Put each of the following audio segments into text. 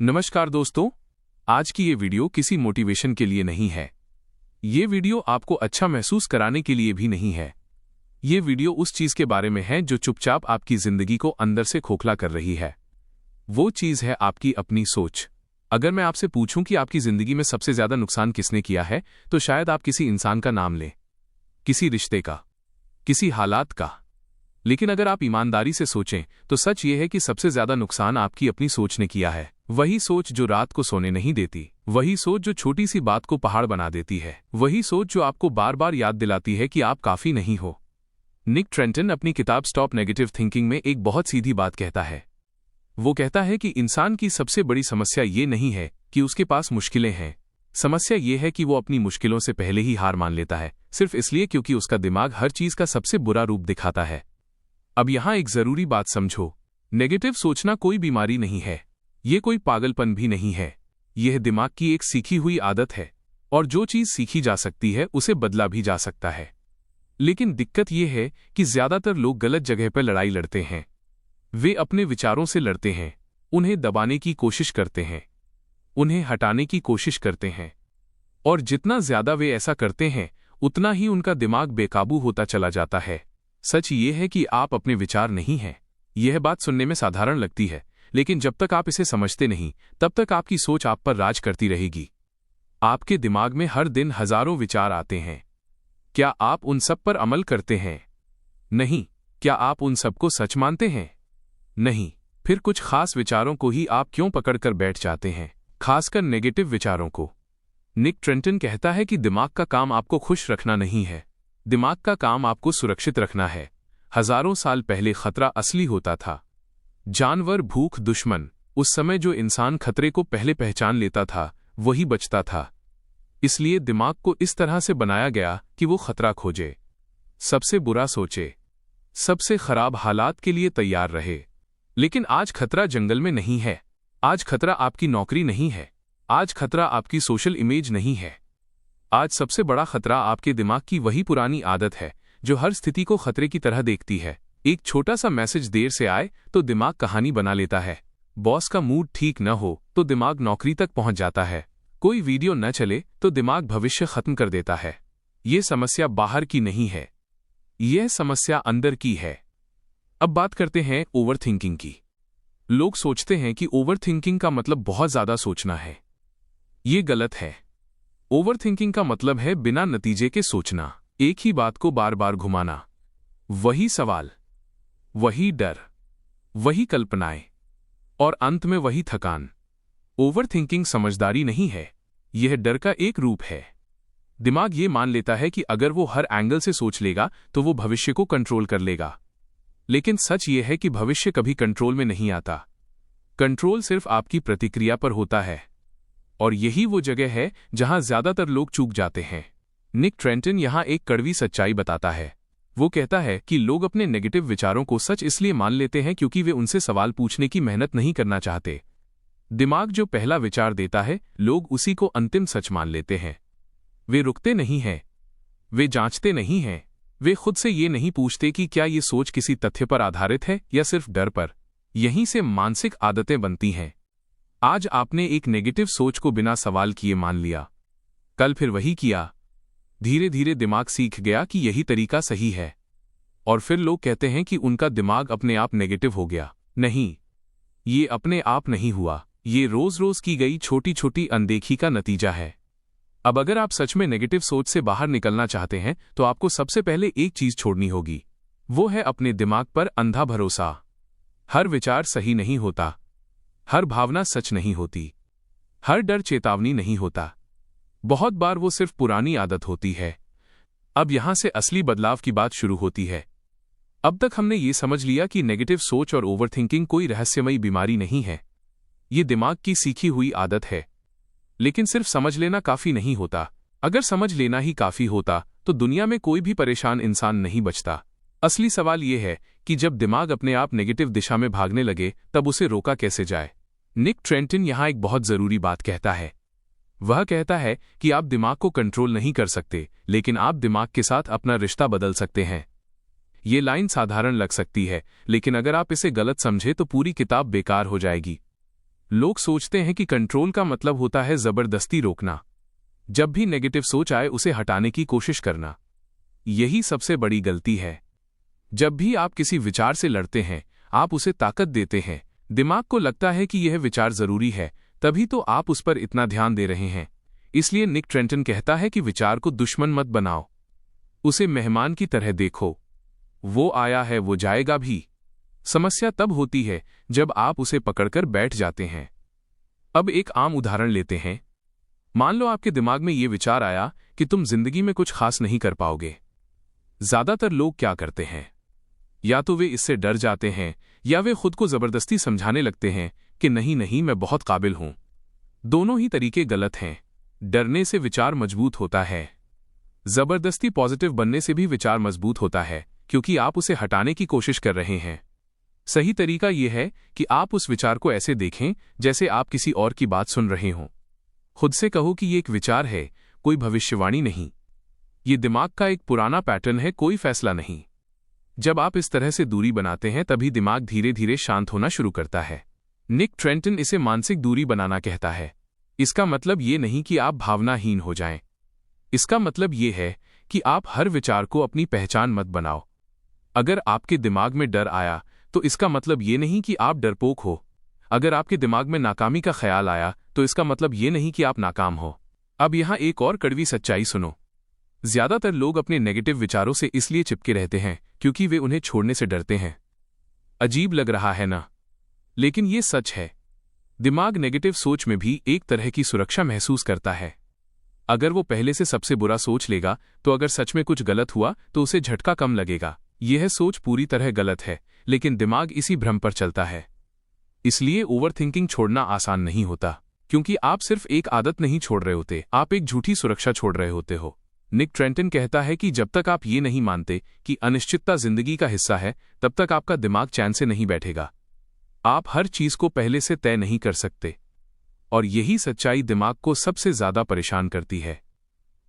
नमस्कार दोस्तों, आज की ये वीडियो किसी मोटिवेशन के लिए नहीं है। ये वीडियो आपको अच्छा महसूस कराने के लिए भी नहीं है। ये वीडियो उस चीज के बारे में है जो चुपचाप आपकी जिंदगी को अंदर से खोखला कर रही है। वो चीज है आपकी अपनी सोच। अगर मैं आपसे पूछूं कि आपकी जिंदगी में सबसे ज्यादा नुकसान किसने किया है, तो शायद आप किसी इंसान का नाम लें, किसी रिश्ते का, किसी हालात का। लेकिन अगर आप ईमानदारी से सोचें तो सच ये है कि सबसे ज्यादा नुकसान आपकी अपनी सोच ने किया है। वही सोच जो रात को सोने नहीं देती, वही सोच जो छोटी सी बात को पहाड़ बना देती है, वही सोच जो आपको बार बार याद दिलाती है कि आप काफी नहीं हो। निक ट्रेंटन अपनी किताब स्टॉप नेगेटिव थिंकिंग में एक बहुत सीधी बात कहता है। वो कहता है कि इंसान की सबसे बड़ी समस्या ये नहीं है कि उसके पास मुश्किलें हैं। समस्या ये है कि वो अपनी मुश्किलों से पहले ही हार मान लेता है, सिर्फ इसलिए क्योंकि उसका दिमाग हर चीज का सबसे बुरा रूप दिखाता है। अब यहां एक जरूरी बात समझो, नेगेटिव सोचना कोई बीमारी नहीं है, ये कोई पागलपन भी नहीं है। यह दिमाग की एक सीखी हुई आदत है, और जो चीज सीखी जा सकती है उसे बदला भी जा सकता है। लेकिन दिक्कत यह है कि ज्यादातर लोग गलत जगह पर लड़ाई लड़ते हैं। वे अपने विचारों से लड़ते हैं, उन्हें दबाने की कोशिश करते हैं, उन्हें हटाने की कोशिश करते हैं, और जितना ज्यादा वे ऐसा करते हैं उतना ही उनका दिमाग बेकाबू होता चला जाता है। सच ये है कि आप अपने विचार नहीं हैं। यह बात सुनने में साधारण लगती है, लेकिन जब तक आप इसे समझते नहीं तब तक आपकी सोच आप पर राज करती रहेगी। आपके दिमाग में हर दिन हजारों विचार आते हैं। क्या आप उन सब पर अमल करते हैं? नहीं। क्या आप उन सबको सच मानते हैं? नहीं। फिर कुछ खास विचारों को ही आप क्यों पकड़कर बैठ जाते हैं, खासकर नेगेटिव विचारों को? निक ट्रेंटन कहता है कि दिमाग का काम आपको खुश रखना नहीं है, दिमाग का काम आपको सुरक्षित रखना है। हजारों साल पहले खतरा असली होता था। जानवर, भूख, दुश्मन। उस समय जो इंसान खतरे को पहले पहचान लेता था वही बचता था। इसलिए दिमाग को इस तरह से बनाया गया कि वो खतरा खोजे, सबसे बुरा सोचे, सबसे खराब हालात के लिए तैयार रहे। लेकिन आज खतरा जंगल में नहीं है, आज खतरा आपकी नौकरी नहीं है, आज खतरा आपकी सोशल इमेज नहीं है। आज सबसे बड़ा खतरा आपके दिमाग की वही पुरानी आदत है जो हर स्थिति को खतरे की तरह देखती है। एक छोटा सा मैसेज देर से आए तो दिमाग कहानी बना लेता है। बॉस का मूड ठीक न हो तो दिमाग नौकरी तक पहुंच जाता है। कोई वीडियो न चले तो दिमाग भविष्य खत्म कर देता है। ये समस्या बाहर की नहीं है, यह समस्या अंदर की है। अब बात करते हैं ओवरथिंकिंग की। लोग सोचते हैं कि ओवरथिंकिंग का मतलब बहुत ज्यादा सोचना है। ये गलत है। ओवरथिंकिंग का मतलब है बिना नतीजे के सोचना, एक ही बात को बार बार घुमाना, वही सवाल, वही डर, वही कल्पनाएं, और अंत में वही थकान। ओवरथिंकिंग समझदारी नहीं है, यह डर का एक रूप है। दिमाग ये मान लेता है कि अगर वो हर एंगल से सोच लेगा तो वो भविष्य को कंट्रोल कर लेगा। लेकिन सच ये है कि भविष्य कभी कंट्रोल में नहीं आता। कंट्रोल सिर्फ आपकी प्रतिक्रिया पर होता है, और यही वो जगह है जहां ज्यादातर लोग चूक जाते हैं। निक ट्रेंटन यहां एक कड़वी सच्चाई बताता है। वो कहता है कि लोग अपने नेगेटिव विचारों को सच इसलिए मान लेते हैं क्योंकि वे उनसे सवाल पूछने की मेहनत नहीं करना चाहते। दिमाग जो पहला विचार देता है, लोग उसी को अंतिम सच मान लेते हैं। वे रुकते नहीं हैं, वे जांचते नहीं हैं, वे खुद से ये नहीं पूछते कि क्या ये सोच किसी तथ्य पर आधारित है या सिर्फ डर पर। यहीं से मानसिक आदतें बनती हैं। आज आपने एक नेगेटिव सोच को बिना सवाल किए मान लिया, कल फिर वही किया। धीरे धीरे दिमाग सीख गया कि यही तरीका सही है, और फिर लोग कहते हैं कि उनका दिमाग अपने आप नेगेटिव हो गया। नहीं, ये अपने आप नहीं हुआ, ये रोज रोज की गई छोटी छोटी अनदेखी का नतीजा है। अब अगर आप सच में नेगेटिव सोच से बाहर निकलना चाहते हैं तो आपको सबसे पहले एक चीज छोड़नी होगी, वो है अपने दिमाग पर अंधा भरोसा। हर विचार सही नहीं होता, हर भावना सच नहीं होती, हर डर चेतावनी नहीं होता। बहुत बार वो सिर्फ पुरानी आदत होती है। अब यहां से असली बदलाव की बात शुरू होती है। अब तक हमने ये समझ लिया कि नेगेटिव सोच और ओवरथिंकिंग कोई रहस्यमयी बीमारी नहीं है, ये दिमाग की सीखी हुई आदत है। लेकिन सिर्फ समझ लेना काफी नहीं होता। अगर समझ लेना ही काफी होता तो दुनिया में कोई भी परेशान इंसान नहीं बचता। असली सवाल यह है कि जब दिमाग अपने आप नेगेटिव दिशा में भागने लगे तब उसे रोका कैसे जाए। निक ट्रेंटन यहां एक बहुत जरूरी बात कहता है। वह कहता है कि आप दिमाग को कंट्रोल नहीं कर सकते, लेकिन आप दिमाग के साथ अपना रिश्ता बदल सकते हैं। ये लाइन साधारण लग सकती है, लेकिन अगर आप इसे गलत समझे तो पूरी किताब बेकार हो जाएगी। लोग सोचते हैं कि कंट्रोल का मतलब होता है जबरदस्ती रोकना। जब भी नेगेटिव सोच आए उसे हटाने की कोशिश करना। यही सबसे बड़ी गलती है। जब भी आप किसी विचार से लड़ते हैं, आप उसे ताकत देते हैं। दिमाग को लगता है कि यह विचार जरूरी है, तभी तो आप उस पर इतना ध्यान दे रहे हैं। इसलिए निक ट्रेंटन कहता है कि विचार को दुश्मन मत बनाओ, उसे मेहमान की तरह देखो। वो आया है, वो जाएगा भी। समस्या तब होती है जब आप उसे पकड़कर बैठ जाते हैं। अब एक आम उदाहरण लेते हैं। मान लो आपके दिमाग में ये विचार आया कि तुम जिंदगी में कुछ खास नहीं कर पाओगे। ज्यादातर लोग क्या करते हैं, या तो वे इससे डर जाते हैं या वे खुद को जबरदस्ती समझाने लगते हैं कि नहीं नहीं, मैं बहुत काबिल हूं। दोनों ही तरीके गलत हैं। डरने से विचार मजबूत होता है, जबरदस्ती पॉजिटिव बनने से भी विचार मजबूत होता है, क्योंकि आप उसे हटाने की कोशिश कर रहे हैं। सही तरीका यह है कि आप उस विचार को ऐसे देखें जैसे आप किसी और की बात सुन रहे हों। खुद से कहो कि ये एक विचार है, कोई भविष्यवाणी नहीं। ये दिमाग का एक पुराना पैटर्न है, कोई फैसला नहीं। जब आप इस तरह से दूरी बनाते हैं तभी दिमाग धीरे धीरे शांत होना शुरू करता है। निक ट्रेंटन इसे मानसिक दूरी बनाना कहता है। इसका मतलब ये नहीं कि आप भावनाहीन हो जाएं। इसका मतलब ये है कि आप हर विचार को अपनी पहचान मत बनाओ। अगर आपके दिमाग में डर आया तो इसका मतलब ये नहीं कि आप डरपोक हो। अगर आपके दिमाग में नाकामी का ख्याल आया तो इसका मतलब ये नहीं कि आप नाकाम हो। अब यहां एक और कड़वी सच्चाई सुनो। ज्यादातर लोग अपने नेगेटिव विचारों से इसलिए चिपके रहते हैं क्योंकि वे उन्हें छोड़ने से डरते हैं। अजीब लग रहा है ना? लेकिन ये सच है। दिमाग नेगेटिव सोच में भी एक तरह की सुरक्षा महसूस करता है। अगर वो पहले से सबसे बुरा सोच लेगा तो अगर सच में कुछ गलत हुआ तो उसे झटका कम लगेगा। यह सोच पूरी तरह गलत है, लेकिन दिमाग इसी भ्रम पर चलता है। इसलिए ओवरथिंकिंग छोड़ना आसान नहीं होता, क्योंकि आप सिर्फ एक आदत नहीं छोड़ रहे होते, आप एक झूठी सुरक्षा छोड़ रहे होते हो। निक ट्रेंटन कहता है कि जब तक आप ये नहीं मानते कि अनिश्चितता जिंदगी का हिस्सा है, तब तक आपका दिमाग चैन से नहीं बैठेगा। आप हर चीज को पहले से तय नहीं कर सकते, और यही सच्चाई दिमाग को सबसे ज्यादा परेशान करती है।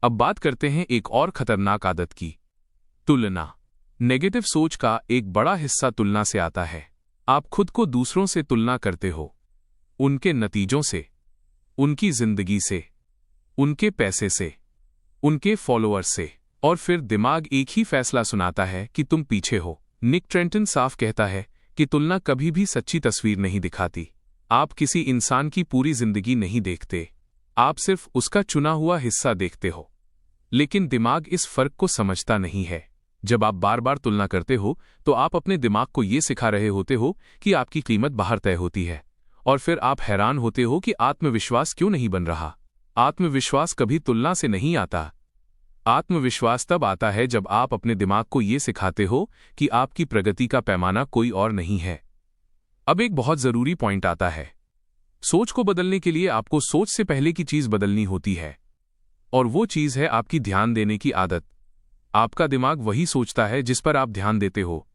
अब बात करते हैं एक और खतरनाक आदत की, तुलना। नेगेटिव सोच का एक बड़ा हिस्सा तुलना से आता है। आप खुद को दूसरों से तुलना करते हो, उनके नतीजों से, उनकी जिंदगी से, उनके पैसे से, उनके फॉलोअर्स से, और फिर दिमाग एक ही फैसला सुनाता है कि तुम पीछे हो। निक ट्रेंटन साफ कहता है कि तुलना कभी भी सच्ची तस्वीर नहीं दिखाती। आप किसी इंसान की पूरी जिंदगी नहीं देखते, आप सिर्फ उसका चुना हुआ हिस्सा देखते हो। लेकिन दिमाग इस फर्क को समझता नहीं है। जब आप बार बार तुलना करते हो तो आप अपने दिमाग को ये सिखा रहे होते हो कि आपकी कीमत बाहर तय होती है, और फिर आप हैरान होते हो कि आत्मविश्वास क्यों नहीं बन रहा। आत्मविश्वास कभी तुलना से नहीं आता। आत्मविश्वास तब आता है जब आप अपने दिमाग को ये सिखाते हो कि आपकी प्रगति का पैमाना कोई और नहीं है। अब एक बहुत जरूरी पॉइंट आता है। सोच को बदलने के लिए आपको सोच से पहले की चीज बदलनी होती है, और वो चीज है आपकी ध्यान देने की आदत। आपका दिमाग वही सोचता है जिस पर आप ध्यान देते हो।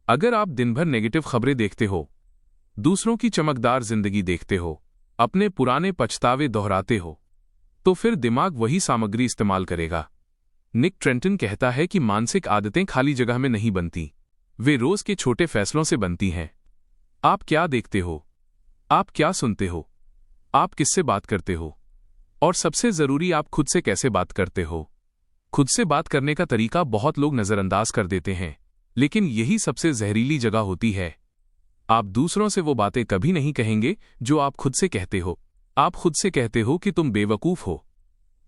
अगर आप दिन भर नेगेटिव खबरें देखते हो, दूसरों की चमकदार जिंदगी देखते हो, अपने पुराने पछतावे दोहराते हो, तो फिर दिमाग वही सामग्री इस्तेमाल करेगा। निक ट्रेंटन कहता है कि मानसिक आदतें खाली जगह में नहीं बनती, वे रोज के छोटे फैसलों से बनती हैं। आप क्या देखते हो, आप क्या सुनते हो, आप किससे बात करते हो, और सबसे जरूरी आप खुद से कैसे बात करते हो। खुद से बात करने का तरीका बहुत लोग नजरअंदाज कर देते हैं, लेकिन यही सबसे जहरीली जगह होती है। आप दूसरों से वो बातें कभी नहीं कहेंगे जो आप खुद से कहते हो। आप खुद से कहते हो कि तुम बेवकूफ हो,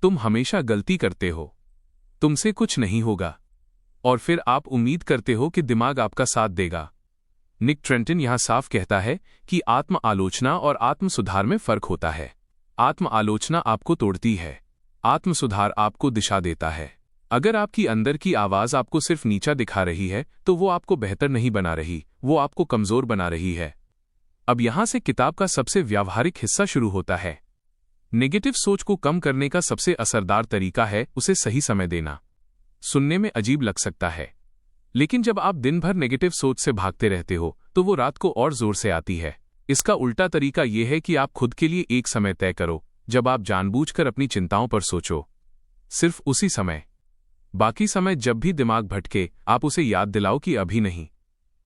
तुम हमेशा गलती करते हो, तुमसे कुछ नहीं होगा, और फिर आप उम्मीद करते हो कि दिमाग आपका साथ देगा। निक ट्रेंटन यहां साफ कहता है कि आत्म आलोचना और आत्म सुधार में फर्क होता है। आत्म आलोचना आपको तोड़ती है, आत्म सुधार आपको दिशा देता है। अगर आपकी अंदर की आवाज आपको सिर्फ नीचा दिखा रही है तो वो आपको बेहतर नहीं बना रही, वो आपको कमजोर बना रही है। अब यहां से किताब का सबसे व्यावहारिक हिस्सा शुरू होता है। नेगेटिव सोच को कम करने का सबसे असरदार तरीका है उसे सही समय देना। सुनने में अजीब लग सकता है, लेकिन जब आप दिन भर नेगेटिव सोच से भागते रहते हो तो वो रात को और जोर से आती है। इसका उल्टा तरीका यह है कि आप खुद के लिए एक समय तय करो जब आप जानबूझकर अपनी चिंताओं पर सोचो, सिर्फ उसी समय। बाकी समय जब भी दिमाग भटके आप उसे याद दिलाओ कि अभी नहीं।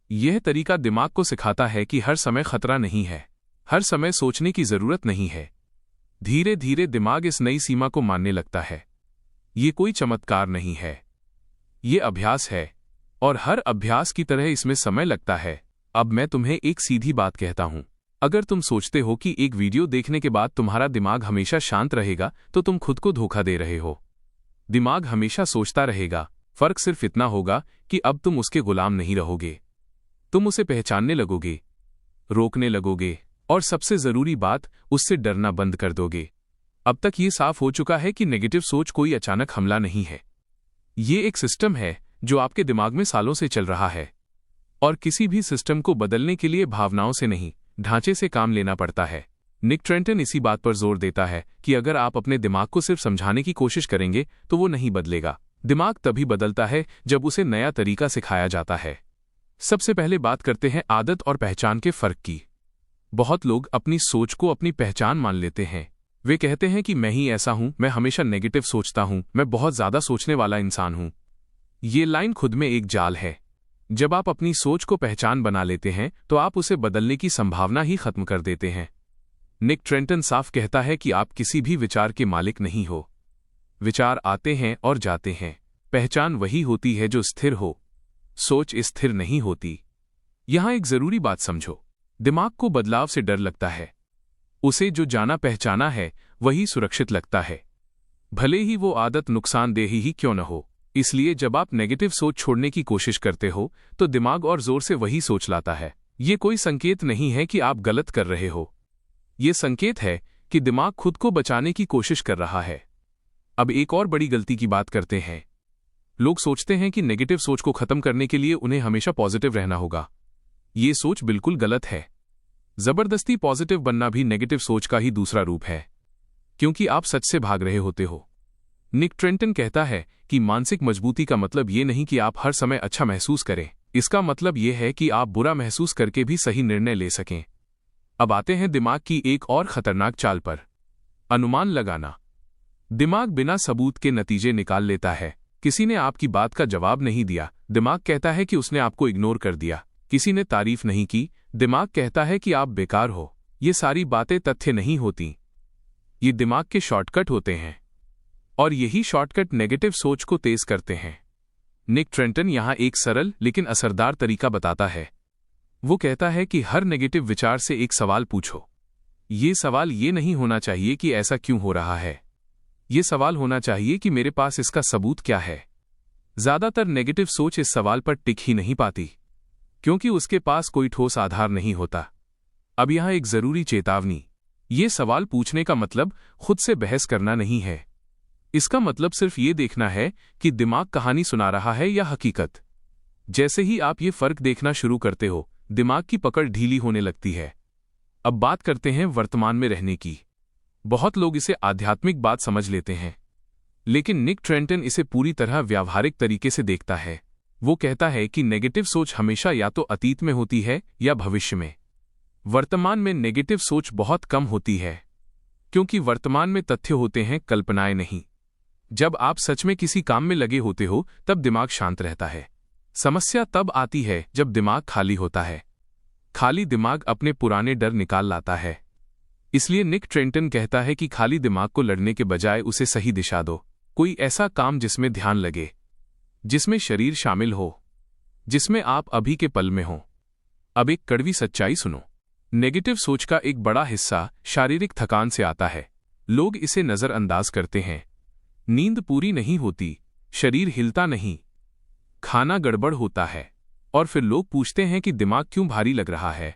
यह तरीका दिमाग को सिखाता है कि हर समय खतरा नहीं है। हर समय सोचने की जरूरत नहीं है। धीरे धीरे दिमाग इस नई सीमा को मानने लगता है। ये कोई चमत्कार नहीं है, ये अभ्यास है, और हर अभ्यास की तरह इसमें समय लगता है। अब मैं तुम्हें एक सीधी बात कहता हूं, अगर तुम सोचते हो कि एक वीडियो देखने के बाद तुम्हारा दिमाग हमेशा शांत रहेगा, तो तुम खुद को धोखा दे रहे हो। दिमाग हमेशा सोचता रहेगा, फर्क सिर्फ इतना होगा कि अब तुम उसके गुलाम नहीं रहोगे। तुम उसे पहचानने लगोगे, रोकने लगोगे, और सबसे जरूरी बात, उससे डरना बंद कर दोगे। अब तक ये साफ हो चुका है कि नेगेटिव सोच कोई अचानक हमला नहीं है। ये एक सिस्टम है जो आपके दिमाग में सालों से चल रहा है, और किसी भी सिस्टम को बदलने के लिए भावनाओं से नहीं, ढांचे से काम लेना पड़ता है। निक ट्रेंटन इसी बात पर जोर देता है कि अगर आप अपने दिमाग को सिर्फ समझाने की कोशिश करेंगे तो वो नहीं बदलेगा। दिमाग तभी बदलता है जब उसे नया तरीका सिखाया जाता है। सबसे पहले बात करते हैं आदत और पहचान के फर्क की। बहुत लोग अपनी सोच को अपनी पहचान मान लेते हैं। वे कहते हैं कि मैं ही ऐसा हूं, मैं हमेशा नेगेटिव सोचता हूं, मैं बहुत ज्यादा सोचने वाला इंसान हूं। ये लाइन खुद में एक जाल है। जब आप अपनी सोच को पहचान बना लेते हैं तो आप उसे बदलने की संभावना ही खत्म कर देते हैं। निक ट्रेंटन साफ कहता है कि आप किसी भी विचार के मालिक नहीं हो। विचार आते हैं और जाते हैं। पहचान वही होती है जो स्थिर हो, सोच स्थिर नहीं होती। यहां एक जरूरी बात समझो, दिमाग को बदलाव से डर लगता है। उसे जो जाना पहचाना है वही सुरक्षित लगता है, भले ही वो आदत नुकसानदेह ही क्यों न हो। इसलिए जब आप नेगेटिव सोच छोड़ने की कोशिश करते हो तो दिमाग और जोर से वही सोच लाता है। ये कोई संकेत नहीं है कि आप गलत कर रहे हो, ये संकेत है कि दिमाग खुद को बचाने की कोशिश कर रहा है। अब एक और बड़ी गलती की बात करते हैं। लोग सोचते हैं कि नेगेटिव सोच को खत्म करने के लिए उन्हें हमेशा पॉजिटिव रहना होगा। ये सोच बिल्कुल गलत है। जबरदस्ती पॉजिटिव बनना भी नेगेटिव सोच का ही दूसरा रूप है, क्योंकि आप सच से भाग रहे होते हो। निक ट्रेंटन कहता है कि मानसिक मजबूती का मतलब ये नहीं कि आप हर समय अच्छा महसूस करें, इसका मतलब ये है कि आप बुरा महसूस करके भी सही निर्णय ले सकें। अब आते हैं दिमाग की एक और खतरनाक चाल पर, अनुमान लगाना। दिमाग बिना सबूत के नतीजे निकाल लेता है। किसी ने आपकी बात का जवाब नहीं दिया, दिमाग कहता है कि उसने आपको इग्नोर कर दिया। किसी ने तारीफ नहीं की, दिमाग कहता है कि आप बेकार हो। ये सारी बातें तथ्य नहीं होती, ये दिमाग के शॉर्टकट होते हैं, और यही शॉर्टकट नेगेटिव सोच को तेज करते हैं। निक ट्रेंटन यहां एक सरल लेकिन असरदार तरीका बताता है। वो कहता है कि हर नेगेटिव विचार से एक सवाल पूछो। ये सवाल ये नहीं होना चाहिए कि ऐसा क्यों हो रहा है, ये सवाल होना चाहिए कि मेरे पास इसका सबूत क्या है। ज्यादातर नेगेटिव सोच इस सवाल पर टिक ही नहीं पाती, क्योंकि उसके पास कोई ठोस आधार नहीं होता। अब यहां एक जरूरी चेतावनी, ये सवाल पूछने का मतलब खुद से बहस करना नहीं है। इसका मतलब सिर्फ ये देखना है कि दिमाग कहानी सुना रहा है या हकीकत। जैसे ही आप ये फर्क देखना शुरू करते हो, दिमाग की पकड़ ढीली होने लगती है। अब बात करते हैं वर्तमान में रहने की। बहुत लोग इसे आध्यात्मिक बात समझ लेते हैं, लेकिन निक ट्रेंटन इसे पूरी तरह व्यावहारिक तरीके से देखता है। वो कहता है कि नेगेटिव सोच हमेशा या तो अतीत में होती है या भविष्य में। वर्तमान में नेगेटिव सोच बहुत कम होती है, क्योंकि वर्तमान में तथ्य होते हैं, कल्पनाएं नहीं। जब आप सच में किसी काम में लगे होते हो तब दिमाग शांत रहता है। समस्या तब आती है जब दिमाग खाली होता है। खाली दिमाग अपने पुराने डर निकाल लाता है। इसलिए निक ट्रेंटन कहता है कि खाली दिमाग को लड़ने के बजाय उसे सही दिशा दो। कोई ऐसा काम जिसमें ध्यान लगे, जिसमें शरीर शामिल हो, जिसमें आप अभी के पल में हो। अब एक कड़वी सच्चाई सुनो, नेगेटिव सोच का एक बड़ा हिस्सा शारीरिक थकान से आता है। लोग इसे नजरअंदाज करते हैं। नींद पूरी नहीं होती, शरीर हिलता नहीं, खाना गड़बड़ होता है, और फिर लोग पूछते हैं कि दिमाग क्यों भारी लग रहा है।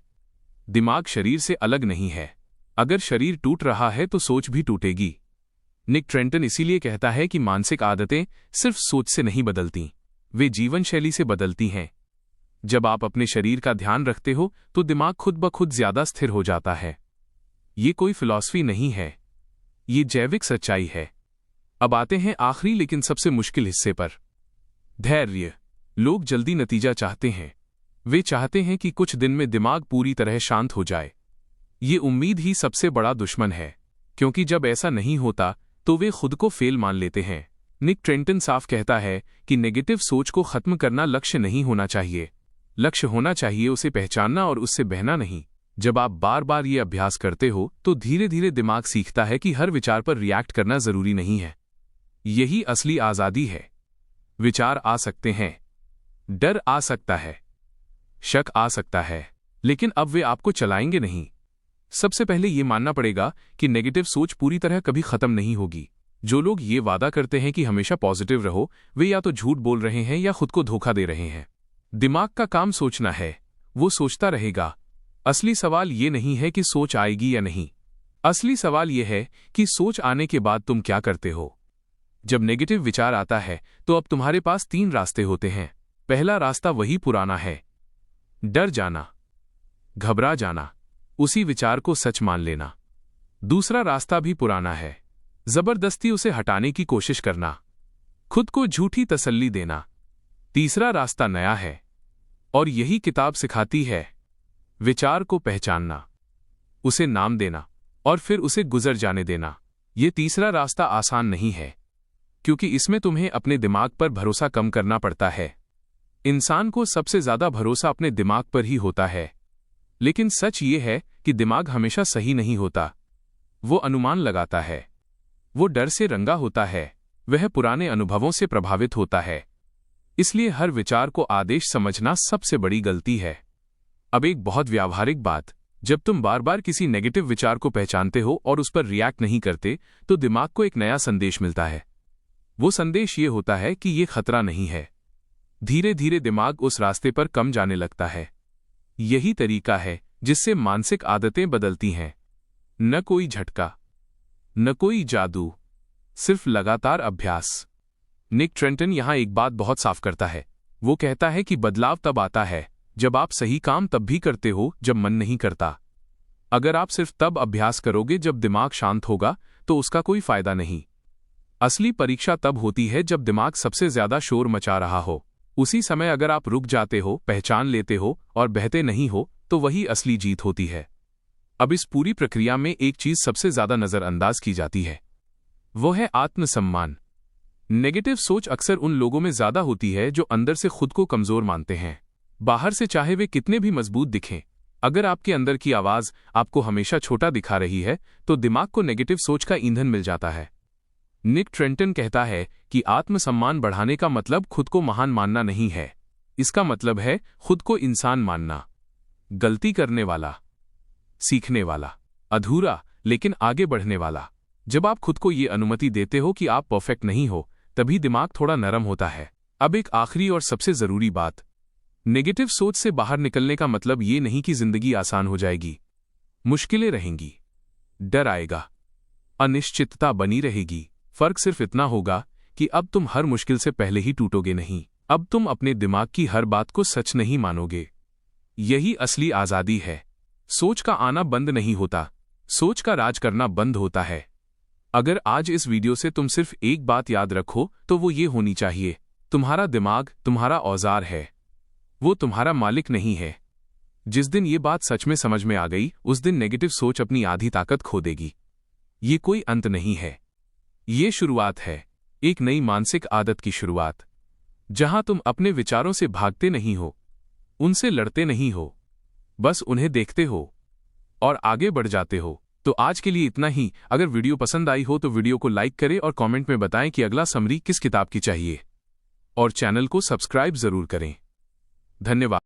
दिमाग शरीर से अलग नहीं है। अगर शरीर टूट रहा है तो सोच भी टूटेगी। निक ट्रेंटन इसीलिए कहता है कि मानसिक आदतें सिर्फ सोच से नहीं बदलती, वे जीवन शैली से बदलती हैं। जब आप अपने शरीर का ध्यान रखते हो तो दिमाग खुद ब खुद ज्यादा स्थिर हो जाता है। ये कोई फिलॉसफी नहीं है, ये जैविक सच्चाई है। अब आते हैं आखिरी लेकिन सबसे मुश्किल हिस्से पर, धैर्य। लोग जल्दी नतीजा चाहते हैं। वे चाहते हैं कि कुछ दिन में दिमाग पूरी तरह शांत हो जाए। ये उम्मीद ही सबसे बड़ा दुश्मन है, क्योंकि जब ऐसा नहीं होता तो वे खुद को फेल मान लेते हैं। निक ट्रेंटन साफ कहता है कि नेगेटिव सोच को खत्म करना लक्ष्य नहीं होना चाहिए। लक्ष्य होना चाहिए उसे पहचानना और उससे बहना नहीं। जब आप बार बार ये अभ्यास करते हो तो धीरे धीरे दिमाग सीखता है कि हर विचार पर रिएक्ट करना जरूरी नहीं है। यही असली आजादी है। विचार आ सकते हैं, डर आ सकता है, शक आ सकता है, लेकिन अब वे आपको चलाएंगे नहीं। सबसे पहले ये मानना पड़ेगा कि नेगेटिव सोच पूरी तरह कभी खत्म नहीं होगी। जो लोग ये वादा करते हैं कि हमेशा पॉजिटिव रहो, वे या तो झूठ बोल रहे हैं या खुद को धोखा दे रहे हैं। दिमाग का काम सोचना है, वो सोचता रहेगा। असली सवाल ये नहीं है कि सोच आएगी या नहीं। असली सवाल ये है कि सोच आने के बाद तुम क्या करते हो। जब नेगेटिव विचार आता है तो अब तुम्हारे पास 3 रास्ते होते हैं। पहला रास्ता वही पुराना है, डर जाना, घबरा जाना, उसी विचार को सच मान लेना। दूसरा रास्ता भी पुराना है, जबरदस्ती उसे हटाने की कोशिश करना, खुद को झूठी तसल्ली देना। तीसरा रास्ता नया है, और यही किताब सिखाती है, विचार को पहचानना, उसे नाम देना और फिर उसे गुजर जाने देना। ये तीसरा रास्ता आसान नहीं है, क्योंकि इसमें तुम्हें अपने दिमाग पर भरोसा कम करना पड़ता है। इंसान को सबसे ज्यादा भरोसा अपने दिमाग पर ही होता है, लेकिन सच ये है कि दिमाग हमेशा सही नहीं होता। वो अनुमान लगाता है, वो डर से रंगा होता है, वह पुराने अनुभवों से प्रभावित होता है। इसलिए हर विचार को आदेश समझना सबसे बड़ी गलती है। अब एक बहुत व्यावहारिक बात, जब तुम बार बार किसी नेगेटिव विचार को पहचानते हो और उस पर रिएक्ट नहीं करते, तो दिमाग को एक नया संदेश मिलता है। वो संदेश ये होता है कि ये खतरा नहीं है। धीरे धीरे दिमाग उस रास्ते पर कम जाने लगता है। यही तरीका है जिससे मानसिक आदतें बदलती हैं। न कोई झटका, न कोई जादू, सिर्फ लगातार अभ्यास। निक ट्रेंटन यहां एक बात बहुत साफ करता है। वो कहता है कि बदलाव तब आता है जब आप सही काम तब भी करते हो जब मन नहीं करता। अगर आप सिर्फ तब अभ्यास करोगे जब दिमाग शांत होगा, तो उसका कोई फायदा नहीं। असली परीक्षा तब होती है जब दिमाग सबसे ज्यादा शोर मचा रहा हो। उसी समय अगर आप रुक जाते हो, पहचान लेते हो और बहते नहीं हो, तो वही असली जीत होती है। अब इस पूरी प्रक्रिया में एक चीज सबसे ज्यादा नजरअंदाज की जाती है, वो है आत्मसम्मान। नेगेटिव सोच अक्सर उन लोगों में ज्यादा होती है जो अंदर से खुद को कमजोर मानते हैं। बाहर से चाहे वे कितने भी मजबूत दिखें, अगर आपके अंदर की आवाज आपको हमेशा छोटा दिखा रही है, तो दिमाग को नेगेटिव सोच का ईंधन मिल जाता है। निक ट्रेंटन कहता है कि आत्मसम्मान बढ़ाने का मतलब खुद को महान मानना नहीं है। इसका मतलब है खुद को इंसान मानना, गलती करने वाला, सीखने वाला, अधूरा लेकिन आगे बढ़ने वाला। जब आप खुद को ये अनुमति देते हो कि आप परफेक्ट नहीं हो, तभी दिमाग थोड़ा नरम होता है। अब एक आखिरी और सबसे जरूरी बात, नेगेटिव सोच से बाहर निकलने का मतलब ये नहीं कि जिंदगी आसान हो जाएगी। मुश्किलें रहेंगी, डर आएगा, अनिश्चितता बनी रहेगी। फर्क सिर्फ इतना होगा कि अब तुम हर मुश्किल से पहले ही टूटोगे नहीं। अब तुम अपने दिमाग की हर बात को सच नहीं मानोगे। यही असली आजादी है। सोच का आना बंद नहीं होता, सोच का राज करना बंद होता है। अगर आज इस वीडियो से तुम सिर्फ एक बात याद रखो, तो वो ये होनी चाहिए, तुम्हारा दिमाग तुम्हारा औजार है, वो तुम्हारा मालिक नहीं है। जिस दिन ये बात सच में समझ में आ गई, उस दिन नेगेटिव सोच अपनी आधी ताकत खो देगी। ये कोई अंत नहीं है, ये शुरुआत है, एक नई मानसिक आदत की शुरुआत, जहां तुम अपने विचारों से भागते नहीं हो, उनसे लड़ते नहीं हो, बस उन्हें देखते हो और आगे बढ़ जाते हो। तो आज के लिए इतना ही। अगर वीडियो पसंद आई हो तो वीडियो को लाइक करें और कमेंट में बताएं कि अगला समरी किस किताब की चाहिए, और चैनल को सब्सक्राइब जरूर करें। धन्यवाद।